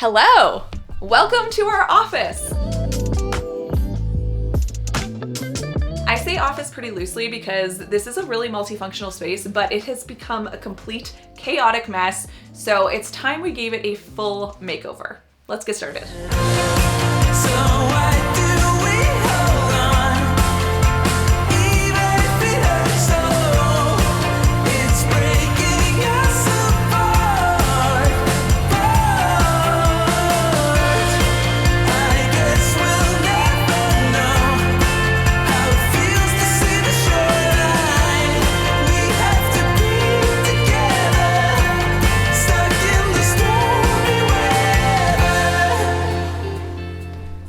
Hello! Welcome to our office! I say office pretty loosely because this is a really multifunctional space, but it has become a complete chaotic mess, so it's time we gave it a full makeover. Let's get started.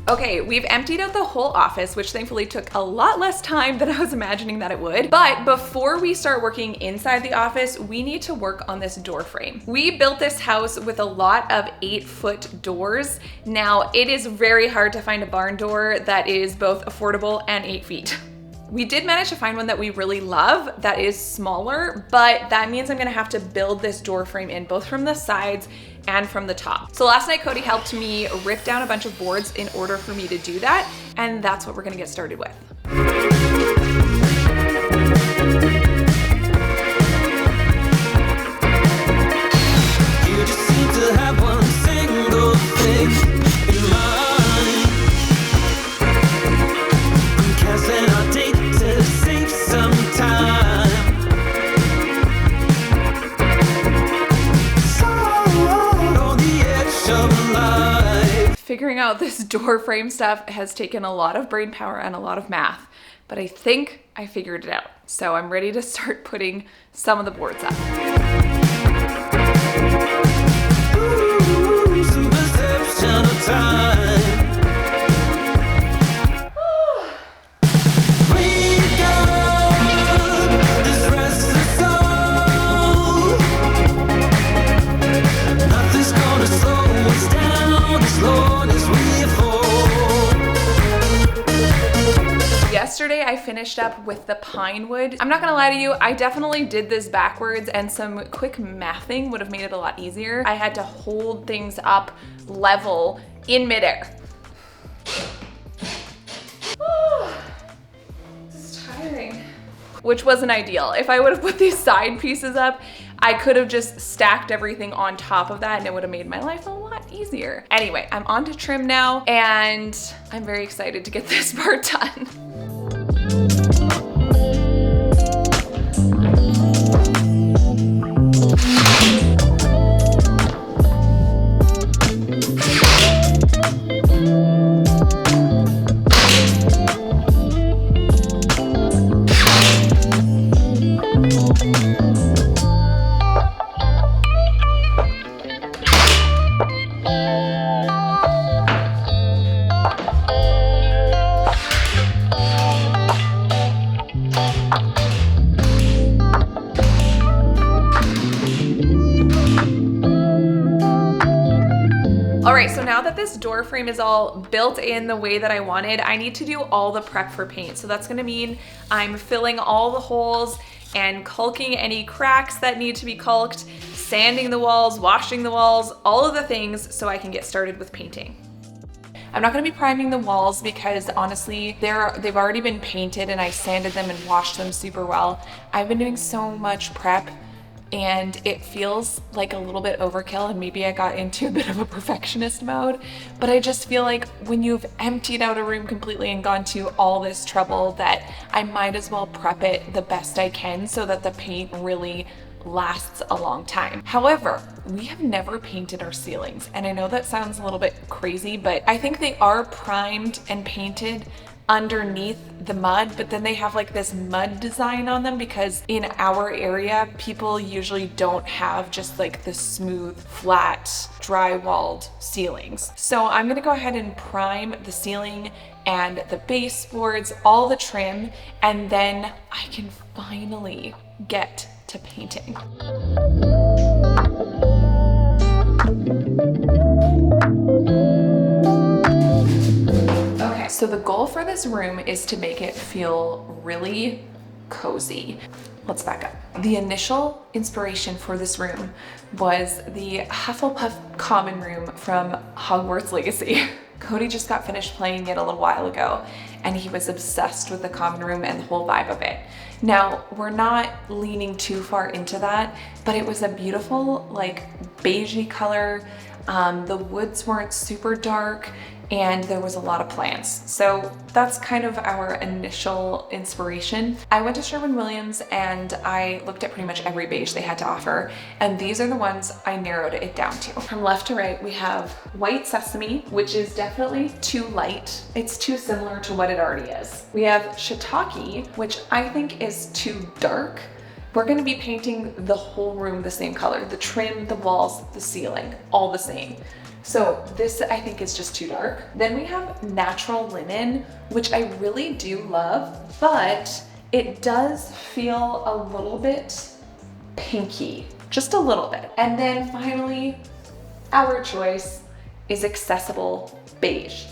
Okay, we've emptied out the whole office, which thankfully took a lot less time than I was imagining that it would. But before we start working inside the office, we need to work on this door frame. We built this house with a lot of 8-foot doors. Now, it is very hard to find a barn door that is both affordable and 8 feet. We did manage to find one that we really love that is smaller, but that means I'm gonna have to build this door frame in both from the sides and from the top. So last night, Cody helped me rip down a bunch of boards in order for me to do that, and that's what we're gonna get started with. You just seem to have one single thing in mind. I'm casting our date to save some time. So on the edge of life. Figuring out this door frame stuff has taken a lot of brain power and a lot of math, but I think I figured it out. So I'm ready to start putting some of the boards up. Ooh, some perception of time. Wake up, this restless soul. Nothing's gonna slow us down as long as we fall. Yesterday, I finished up with the pine wood. I'm not gonna lie to you, I definitely did this backwards, and some quick mathing would have made it a lot easier. I had to hold things up level in midair. This is tiring. Which wasn't ideal. If I would have put these side pieces up, I could have just stacked everything on top of that and it would have made my life a lot easier. Anyway, I'm on to trim now, and I'm very excited to get this part done. All right, so now that this door frame is all built in the way that I wanted, I need to do all the prep for paint. So that's gonna mean I'm filling all the holes and caulking any cracks that need to be caulked, sanding the walls, washing the walls, all of the things so I can get started with painting. I'm not gonna be priming the walls because honestly, they've already been painted and I sanded them and washed them super well. I've been doing so much prep and it feels like a little bit overkill, and maybe I got into a bit of a perfectionist mode, but I just feel like when you've emptied out a room completely and gone to all this trouble, that I might as well prep it the best I can so that the paint really lasts a long time. However, we have never painted our ceilings, and I know that sounds a little bit crazy, but I think they are primed and painted underneath the mud, but then they have like this mud design on them because in our area, people usually don't have just like the smooth, flat, drywalled ceilings. So I'm gonna go ahead and prime the ceiling and the baseboards, all the trim, and then I can finally get to painting. So the goal for this room is to make it feel really cozy. let's back up. The initial inspiration for this room was the Hufflepuff common room from Hogwarts Legacy. Cody just got finished playing it a little while ago, and he was obsessed with the common room and the whole vibe of it. Now, we're not leaning too far into that, but it was a beautiful, like, beigey color. The woods weren't super dark, and there was a lot of plants. So that's kind of our initial inspiration. I went to Sherwin-Williams and I looked at pretty much every beige they had to offer, and these are the ones I narrowed it down to. From left to right, we have white sesame, which is definitely too light. It's too similar to what it already is. We have shiitake, which I think is too dark. We're gonna be painting the whole room the same color, the trim, the walls, the ceiling, all the same. So this I think is just too dark. Then we have natural linen, which I really do love, but it does feel a little bit pinky, just a little bit. And then finally, our choice is accessible beige.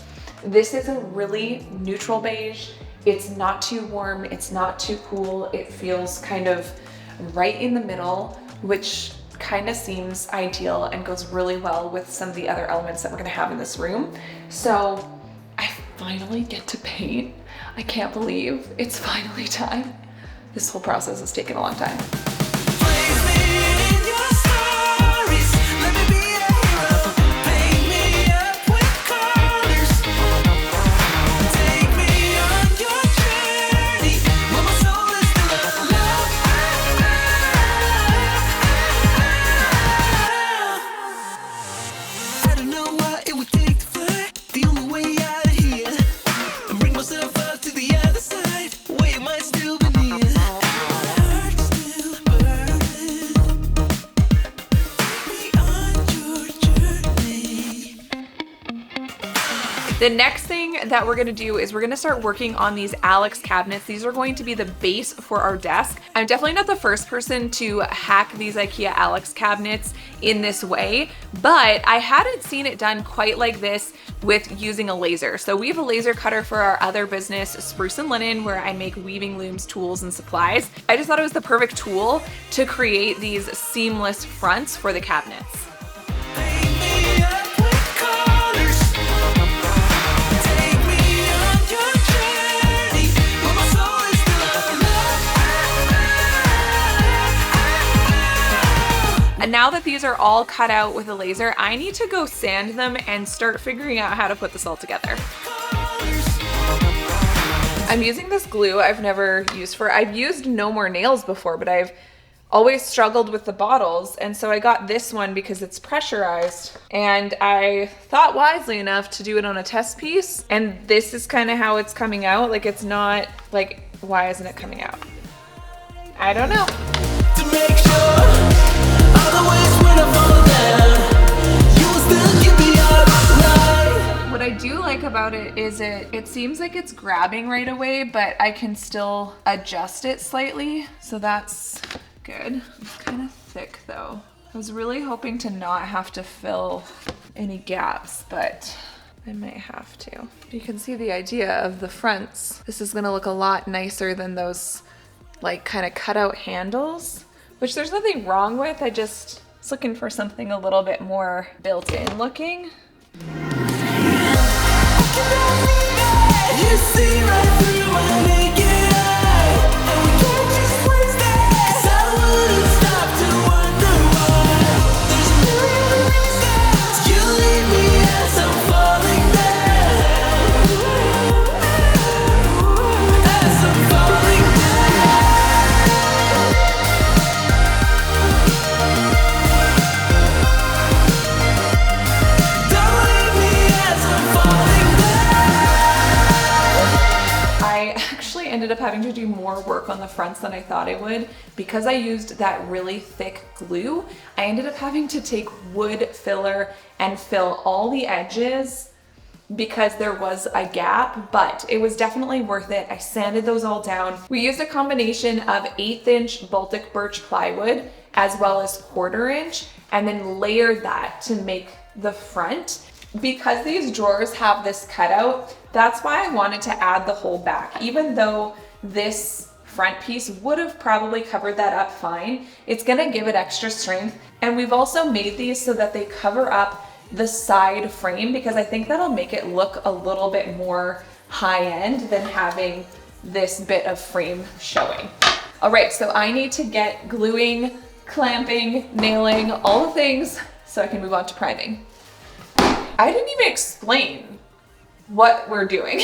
This is a really neutral beige. It's not too warm, it's not too cool. It feels kind of right in the middle, which kind of seems ideal and goes really well with some of the other elements that we're gonna have in this room. So I finally get to paint. I can't believe it's finally time. This whole process has taken a long time. The next thing that we're gonna do is we're gonna start working on these Alex cabinets. These are going to be the base for our desk. I'm definitely not the first person to hack these IKEA Alex cabinets in this way, but I hadn't seen it done quite like this with using a laser. So we have a laser cutter for our other business, Spruce and Linen, where I make weaving looms, tools, and supplies. I just thought it was the perfect tool to create these seamless fronts for the cabinets. And now that these are all cut out with a laser, I need to go sand them and start figuring out how to put this all together. I'm using this glue I've never used I've used No More Nails before, but I've always struggled with the bottles. And so I got this one because it's pressurized, and I thought wisely enough to do it on a test piece. And this is kind of how it's coming out. Like, it's not like, why isn't it coming out? I don't know. To make sure. What I do like about it is it seems like it's grabbing right away, but I can still adjust it slightly, so that's good. It's kind of thick though. I was really hoping to not have to fill any gaps, but I might have to. You can see the idea of the fronts. This is gonna look a lot nicer than those like kind of cut out handles, which there's nothing wrong with. I just was looking for something a little bit more built in looking. You see right through my naked eye, and we can't just waste it, 'cause I wouldn't stop to wonder why. There's a million reasons you leave me as I'm falling down, as I'm falling down. Don't leave me as I'm falling down. I actually ended up having to do more work on the fronts than I thought I would. Because I used that really thick glue, I ended up having to take wood filler and fill all the edges because there was a gap, but it was definitely worth it. I sanded those all down. We used a combination of 1/8" Baltic birch plywood as well as 1/4 inch, and then layered that to make the front. Because these drawers have this cutout, that's why I wanted to add the whole back. Even though this front piece would have probably covered that up fine. It's gonna give it extra strength. And we've also made these so that they cover up the side frame because I think that'll make it look a little bit more high end than having this bit of frame showing. All right, so I need to get gluing, clamping, nailing, all the things so I can move on to priming. I didn't even explain what we're doing,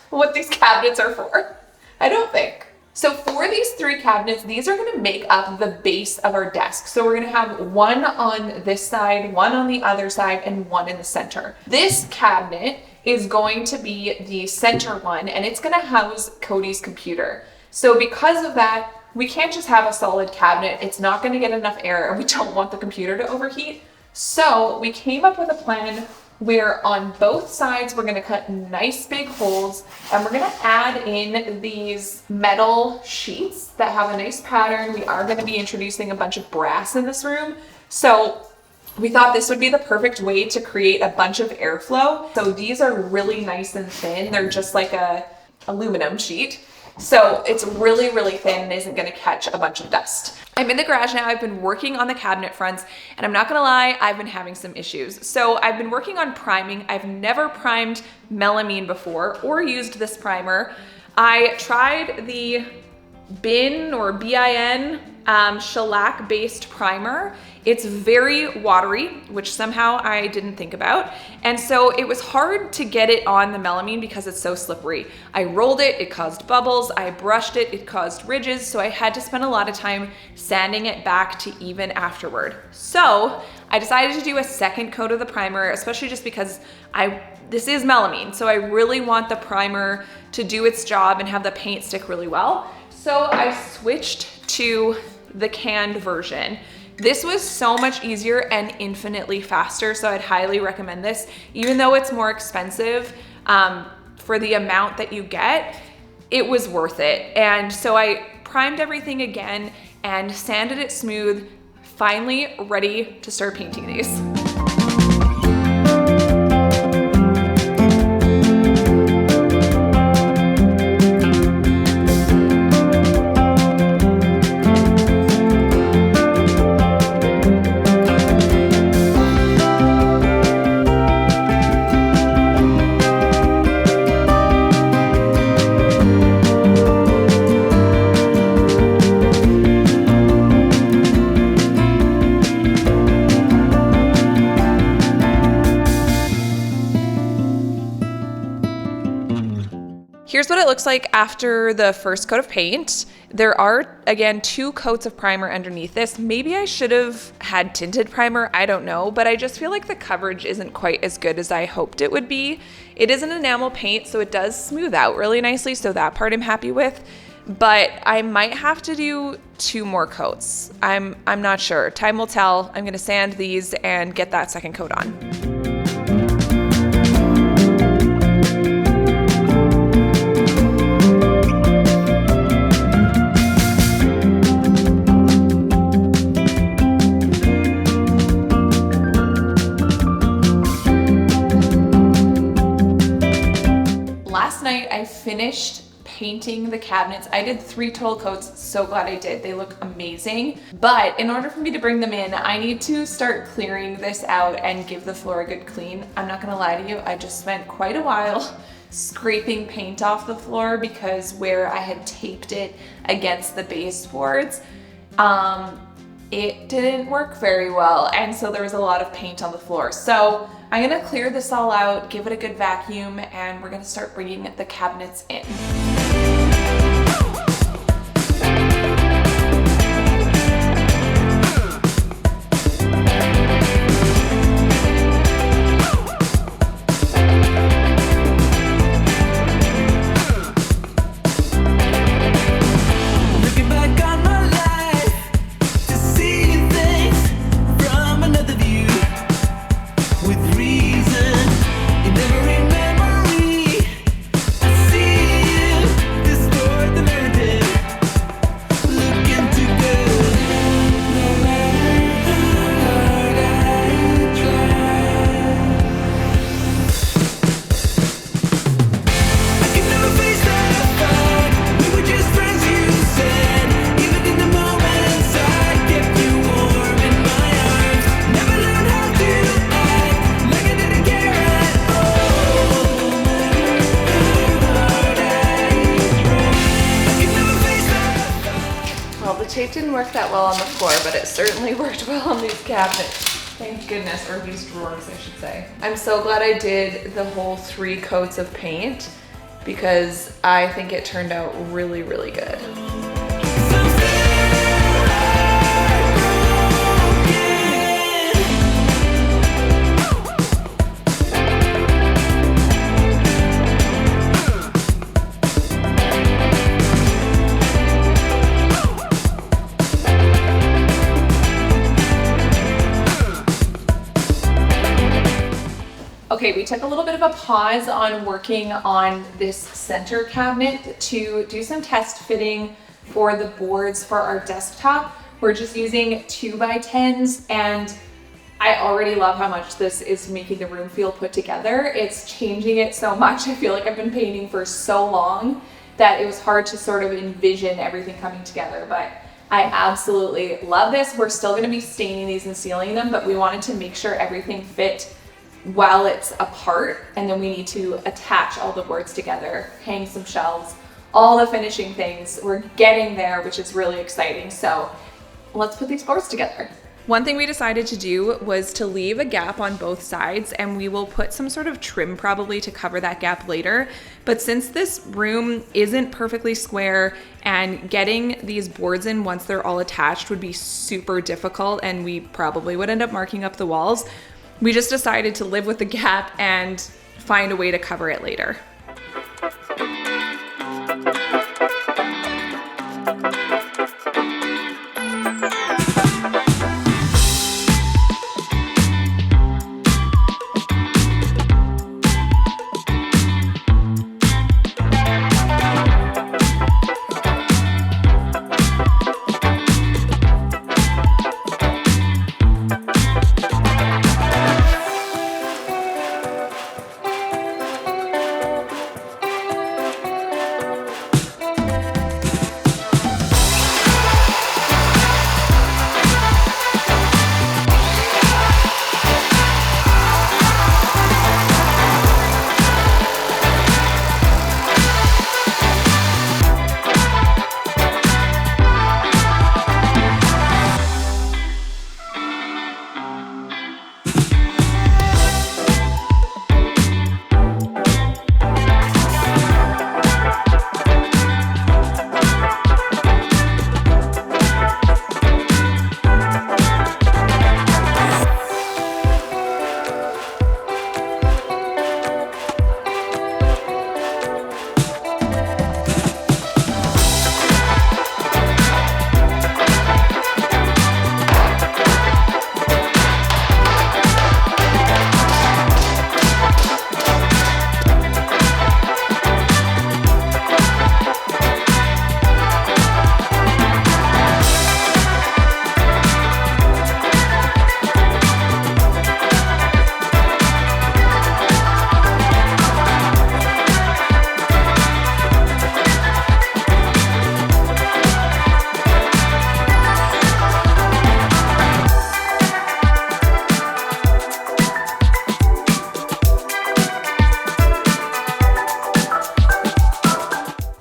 what these cabinets are for. I don't think. So for these 3 cabinets, these are gonna make up the base of our desk. So we're gonna have one on this side, one on the other side, and one in the center. This cabinet is going to be the center one, and it's gonna house Cody's computer. So because of that, we can't just have a solid cabinet. It's not gonna get enough air, and we don't want the computer to overheat. So we came up with a plan where on both sides, we're gonna cut nice big holes, and we're gonna add in these metal sheets that have a nice pattern. We are gonna be introducing a bunch of brass in this room. So we thought this would be the perfect way to create a bunch of airflow. So these are really nice and thin. They're just like a aluminum sheet. So it's really, really thin and isn't gonna catch a bunch of dust. I'm in the garage now. I've been working on the cabinet fronts, and I'm not gonna lie, I've been having some issues. So I've been working on priming. I've never primed melamine before or used this primer. I tried the BIN or BIN shellac-based primer. It's very watery, which somehow I didn't think about. And so it was hard to get it on the melamine because it's so slippery. I rolled it, it caused bubbles. I brushed it, it caused ridges. So I had to spend a lot of time sanding it back to even afterward. So I decided to do a second coat of the primer, especially just because this is melamine. So I really want the primer to do its job and have the paint stick really well. So I switched to the canned version. This was so much easier and infinitely faster, so I'd highly recommend this. Even though it's more expensive for the amount that you get, it was worth it. And so I primed everything again and sanded it smooth, finally ready to start painting these. Here's what it looks like after the first coat of paint. There are, again, 2 coats of primer underneath this. Maybe I should have had tinted primer, I don't know, but I just feel like the coverage isn't quite as good as I hoped it would be. It is an enamel paint, so it does smooth out really nicely, so that part I'm happy with. But I might have to do 2 more coats. I'm not sure. Time will tell. I'm gonna sand these and get that second coat on. Last night I finished painting the cabinets. I did 3 total coats, so glad I did. They look amazing. But in order for me to bring them in, I need to start clearing this out and give the floor a good clean. I'm not gonna lie to you, I just spent quite a while scraping paint off the floor because where I had taped it against the baseboards, it didn't work very well, and so there was a lot of paint on the floor. So I'm gonna clear this all out, give it a good vacuum, and we're gonna start bringing the cabinets in. Looking back on my life to see things from another view with reason in every memory. I see you it didn't work that well on the floor, but it certainly worked well on these cabinets. Thank goodness, or these drawers, I should say. I'm so glad I did the whole 3 coats of paint because I think it turned out really, really good. Okay, we took a little bit of a pause on working on this center cabinet to do some test fitting for the boards for our desktop. We're just using 2x10s and I already love how much this is making the room feel put together. It's changing it so much. I feel like I've been painting for so long that it was hard to sort of envision everything coming together, but I absolutely love this. We're still gonna be staining these and sealing them, but we wanted to make sure everything fit while it's apart, and then we need to attach all the boards together, hang some shelves, all the finishing things. We're getting there, which is really exciting. So let's put these boards together. One thing we decided to do was to leave a gap on both sides, and we will put some sort of trim probably to cover that gap later. But since this room isn't perfectly square and getting these boards in once they're all attached would be super difficult, and we probably would end up marking up the walls, we just decided to live with the gap and find a way to cover it later.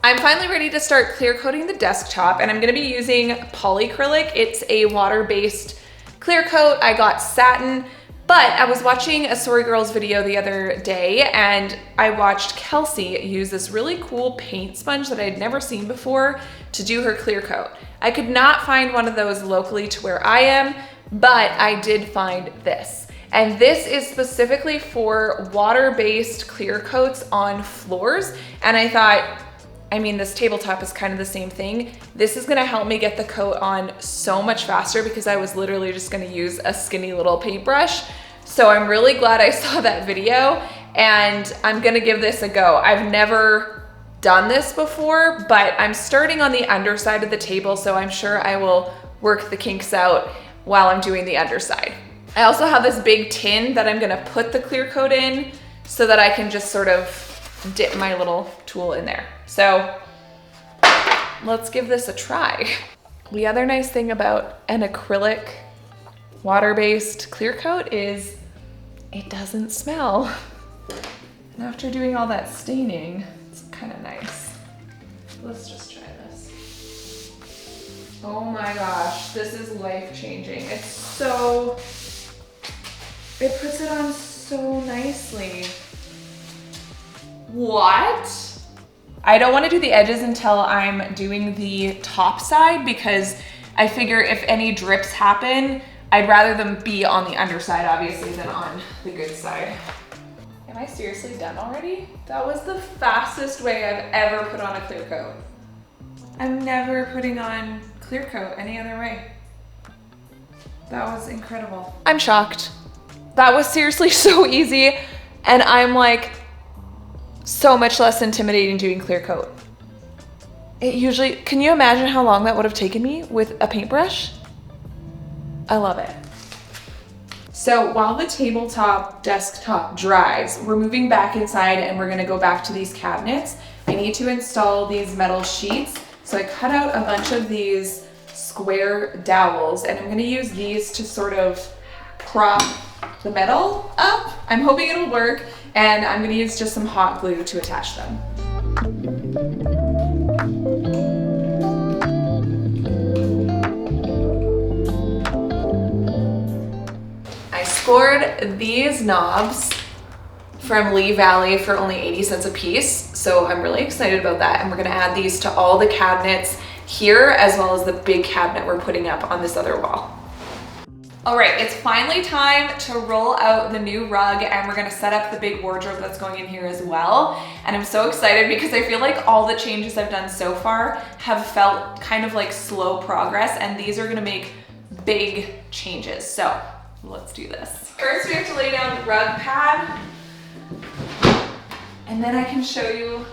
I'm finally ready to start clear coating the desktop, and I'm gonna be using polyacrylic. It's a water-based clear coat. I got satin, but I was watching a Sorry Girls video the other day, and I watched Kelsey use this really cool paint sponge that I had never seen before to do her clear coat. I could not find one of those locally to where I am, but I did find this. And this is specifically for water-based clear coats on floors. And I thought, I mean, this tabletop is kind of the same thing. This is gonna help me get the coat on so much faster because I was literally just gonna use a skinny little paintbrush. So I'm really glad I saw that video, and I'm gonna give this a go. I've never done this before, but I'm starting on the underside of the table, so I'm sure I will work the kinks out while I'm doing the underside. I also have this big tin that I'm gonna put the clear coat in so that I can just sort of dip my little tool in there. So let's give this a try. The other nice thing about an acrylic water-based clear coat is it doesn't smell. And after doing all that staining, it's kind of nice. Let's just try this. Oh my gosh, this is life-changing. It puts it on so nicely. What? I don't want to do the edges until I'm doing the top side because I figure if any drips happen, I'd rather them be on the underside, obviously, than on the good side. Am I seriously done already? That was the fastest way I've ever put on a clear coat. I'm never putting on clear coat any other way. That was incredible. I'm shocked. That was seriously so easy, and I'm like so much less intimidating doing clear coat. Can you imagine how long that would have taken me with a paintbrush? I love it. So while the desktop dries, we're moving back inside and we're gonna go back to these cabinets. I need to install these metal sheets. So I cut out a bunch of these square dowels and I'm gonna use these to sort of prop the metal up. I'm hoping it'll work, and I'm gonna use just some hot glue to attach them. I scored these knobs from Lee Valley for only 80 cents a piece, so I'm really excited about that, and we're gonna add these to all the cabinets here as well as the big cabinet we're putting up on this other wall. All right, it's finally time to roll out the new rug, and we're gonna set up the big wardrobe that's going in here as well. And I'm so excited because I feel like all the changes I've done so far have felt kind of like slow progress, and these are gonna make big changes. So let's do this. First, we have to lay down the rug pad, and then I can show you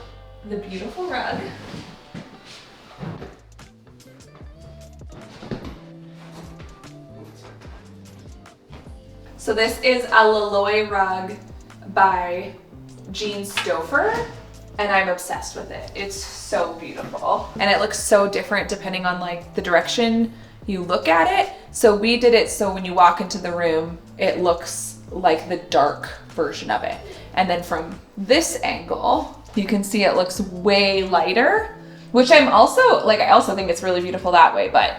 the beautiful rug. So this is a Laloy rug by Jean Stouffer, and I'm obsessed with it. It's so beautiful. And it looks so different depending on like the direction you look at it. So we did it so when you walk into the room, it looks like the dark version of it. And then from this angle, you can see it looks way lighter, which I also think it's really beautiful that way, but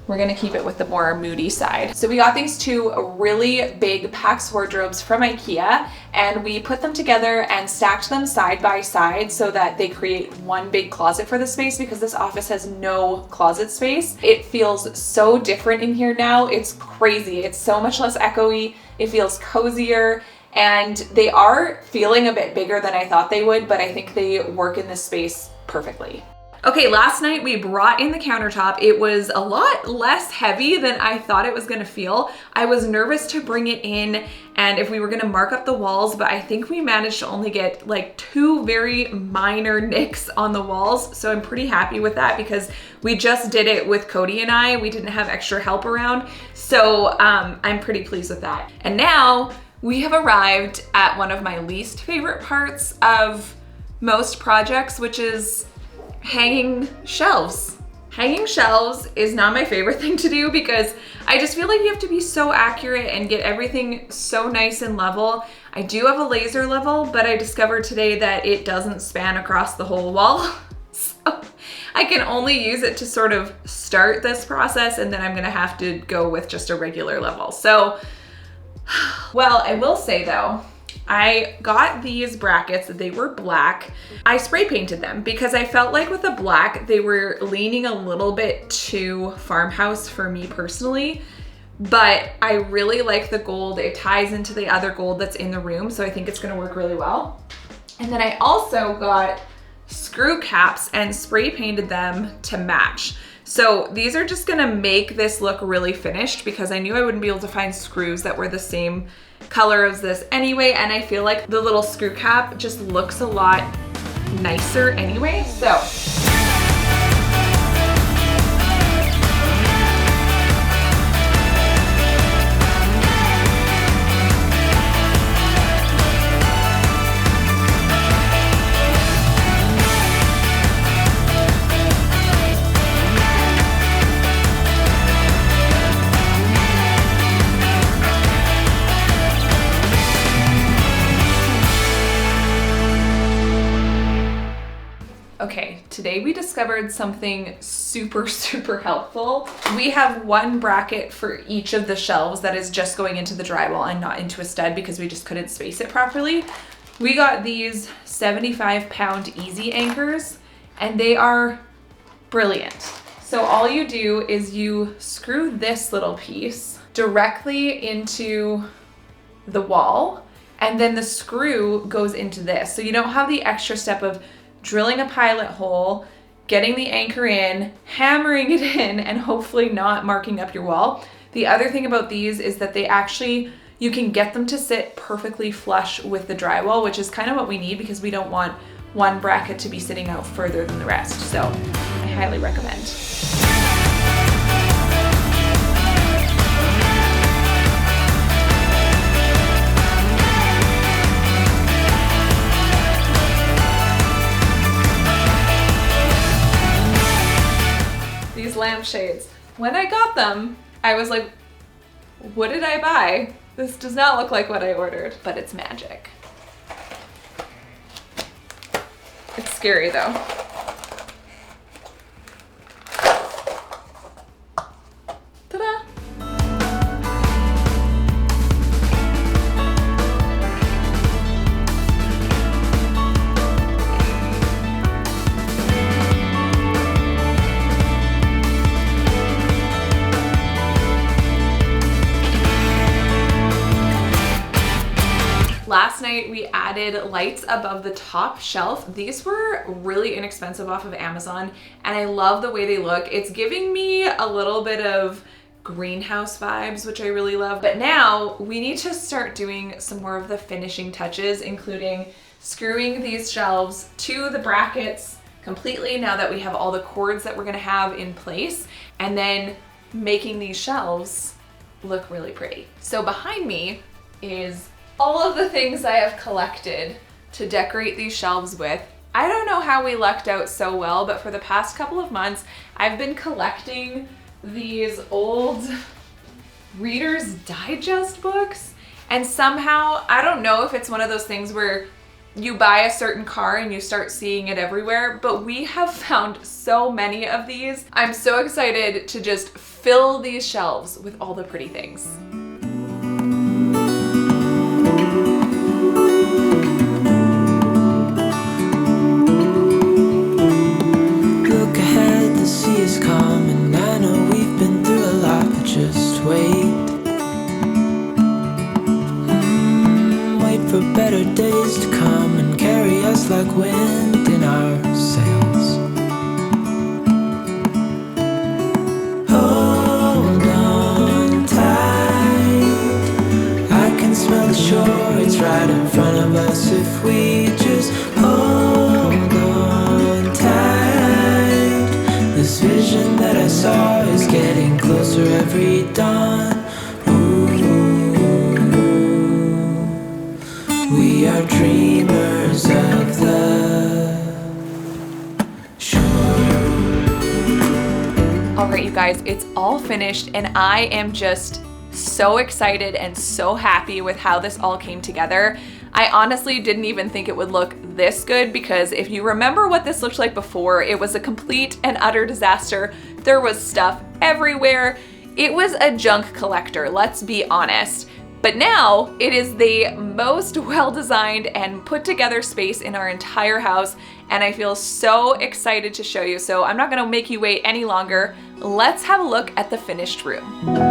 we're gonna keep it with the more moody side. So we got these two really big PAX wardrobes from IKEA, and we put them together and stacked them side by side so that they create one big closet for the space, because this office has no closet space. It feels so different in here now. It's crazy. It's so much less echoey. It feels cozier, and they are feeling a bit bigger than I thought they would, but I think they work in this space perfectly. Okay, last night we brought in the countertop. It was a lot less heavy than I thought it was gonna feel. I was nervous to bring it in and if we were gonna mark up the walls, but I think we managed to only get like 2 very minor nicks on the walls. So I'm pretty happy with that because we just did it with Cody and I. We didn't have extra help around. So I'm pretty pleased with that. And now we have arrived at one of my least favorite parts of most projects, which is hanging shelves. Hanging shelves is not my favorite thing to do because I just feel like you have to be so accurate and get everything so nice and level. I do have a laser level, but I discovered today that it doesn't span across the whole wall. So I can only use it to sort of start this process, and then I'm gonna have to go with just a regular level. So, well, I will say though, I got these brackets, they were black. I spray painted them because I felt like with the black, they were leaning a little bit too farmhouse for me personally, but I really like the gold. It ties into the other gold that's in the room, so I think it's gonna work really well. And then I also got screw caps and spray painted them to match. So these are just gonna make this look really finished because I knew I wouldn't be able to find screws that were the same color as this anyway, and I feel like the little screw cap just looks a lot nicer anyway, so. Okay, today we discovered something super, super helpful. We have one bracket for each of the shelves that is just going into the drywall and not into a stud because we just couldn't space it properly. We got these 75-pound easy anchors and they are brilliant. So all you do is you screw this little piece directly into the wall, and then the screw goes into this. So you don't have the extra step of drilling a pilot hole, getting the anchor in, hammering it in, and hopefully not marking up your wall. The other thing about these is that you can get them to sit perfectly flush with the drywall, which is kind of what we need because we don't want one bracket to be sitting out further than the rest. So I highly recommend. These lampshades. When I got them, I was like, what did I buy? This does not look like what I ordered, but it's magic. It's scary though. Ta-da! Last night we added lights above the top shelf. These were really inexpensive off of Amazon and I love the way they look. It's giving me a little bit of greenhouse vibes, which I really love. But now we need to start doing some more of the finishing touches, including screwing these shelves to the brackets completely now that we have all the cords that we're gonna have in place, and then making these shelves look really pretty. So behind me is all of the things I have collected to decorate these shelves with. I don't know how we lucked out so well, but for the past couple of months, I've been collecting these old Reader's Digest books. And somehow, I don't know if it's one of those things where you buy a certain car and you start seeing it everywhere, but we have found so many of these. I'm so excited to just fill these shelves with all the pretty things. For better days to come and carry us like wind in our sails. Hold on tight, I can smell the shore, it's right in front of us if we just hold on tight. This vision that I saw is getting closer every dawn. We are dreamers of the shore. All right, you guys, it's all finished and I am just so excited and so happy with how this all came together. I honestly didn't even think it would look this good because if you remember what this looked like before, it was a complete and utter disaster. There was stuff everywhere. It was a junk collector, let's be honest. But now it is the most well-designed and put together space in our entire house, and I feel so excited to show you. So I'm not gonna make you wait any longer. Let's have a look at the finished room.